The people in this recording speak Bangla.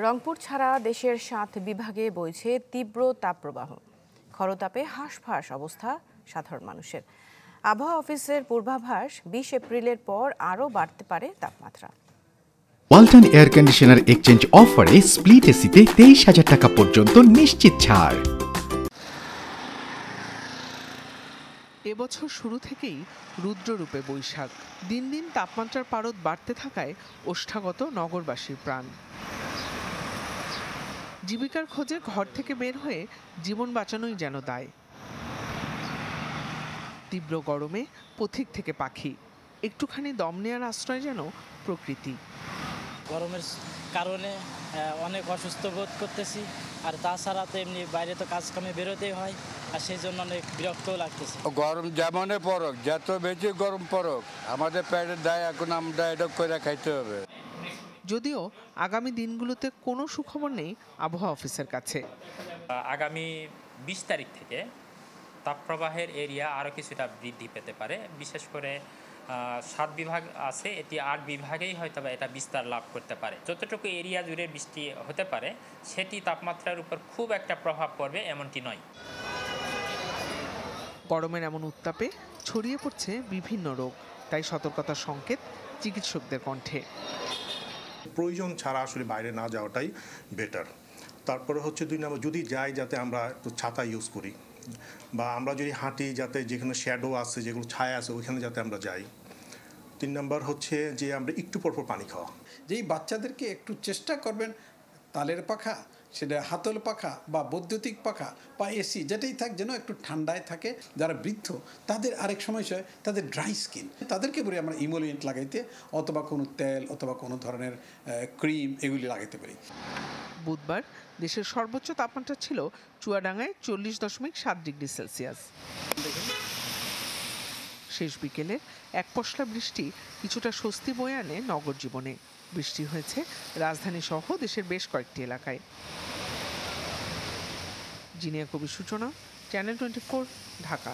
রংপুর ছাড়া দেশের ৭ বিভাগে বইছে তীব্র তাপপ্রবাহ। খরতাপে হাঁসফাঁস অবস্থা সাধারণ মানুষের। আবহাওয়া অফিসের পূর্বাভাস ২০ এপ্রিলের পর আরও বাড়তে পারে তাপমাত্রা। ওয়ালটন এয়ার কন্ডিশনার এক্সচেঞ্জ অফারে স্প্লিট এসিতে ২৩,০০০ টাকা পর্যন্ত নিশ্চিত ছাড়। এবছর শুরু থেকেই রুদ্ররূপে বৈশাখ। দিন দিন তাপমাত্রার পারদ বাড়তে থাকায় ওষ্ঠাগত নগরবাসীর প্রাণ। জীবিকার খোঁজে ঘর থেকে বের হয়ে জীবন বাঁচানোই যেন দায়। তীব্র গরমে পথিক থেকে পাখি, একটুখানি দম নেওয়ার আশ্রয় যেন প্রকৃতি। গরমের কারণে অনেক অসুস্থ বোধ করতেছি, আর তাছাড়া তো এমনি বাইরে তো কাজ কামে বেরোতেই হয়, আর সেই জন্য অনেক বিরক্তও লাগতেছে। গরম যেমনই পড়ুক, যত বেশি গরম পড়ুক, আমাদের পেটের দায় এখন আমরা এটা করে খাইতে হবে। যদিও আগামী দিনগুলোতে কোনো সুখবর নেই আবহাওয়া অফিসের কাছে। আগামী ২০ তারিখ থেকে তাপপ্রবাহের এরিয়া আরও কিছুটা বৃদ্ধি পেতে পারে। বিশেষ করে ৭ বিভাগ আছে, এটি ৮ বিভাগেই হয়তো এটা বিস্তার লাভ করতে পারে। যতটুকু এরিয়া জুড়ে বৃষ্টি হতে পারে সেটি তাপমাত্রার উপর খুব একটা প্রভাব পড়বে এমনটি নয়। গরমের এমন উত্তাপে ছড়িয়ে পড়ছে বিভিন্ন রোগ, তাই সতর্কতার সংকেত চিকিৎসকদের কণ্ঠে। প্রয়োজন ছাড়া আসলে বাইরে না যাওয়াটাই বেটার। তারপরে হচ্ছে ২ নম্বর, যদি যাই যাতে আমরা একটু ছাতা ইউজ করি, বা আমরা যদি হাঁটি যাতে যেখানে শ্যাডো আছে, যেগুলো ছায়া আছে, ওইখানে যাতে আমরা যাই। ৩ নম্বর হচ্ছে যে আমরা একটু পরপর পানি খাওয়া। যেই বাচ্চাদেরকে একটু চেষ্টা করবেন, তালের পাখা, সেটা হাতল পাখা বা বৈদ্যুতিক পাখা বা এসি যেটাই থাক, যেন একটু ঠান্ডায় থাকে। যারা বৃদ্ধ তাদের আরেক সমস্যা, তাদের ড্রাই স্কিন, তাদেরকে বলি আমরা ইমোলিয়েন্ট লাগাইতে, অথবা কোনো তেল অথবা কোনো ধরনের ক্রিম এগুলি লাগাইতে পারি। বুধবার দেশের সর্বোচ্চ তাপমাত্রা ছিল চুয়াডাঙ্গায় ৪০.৭ ডিগ্রি সেলসিয়াস। শেষ বিকেলে এক পশলা বৃষ্টি কিছুটা স্বস্তি বয়ে আনে নগর জীবনে। বৃষ্টি হয়েছে রাজধানী সহ দেশের বেশ কয়েকটি এলাকায়। জিনিয়া কবির সূচনা, চ্যানেল 24, ঢাকা।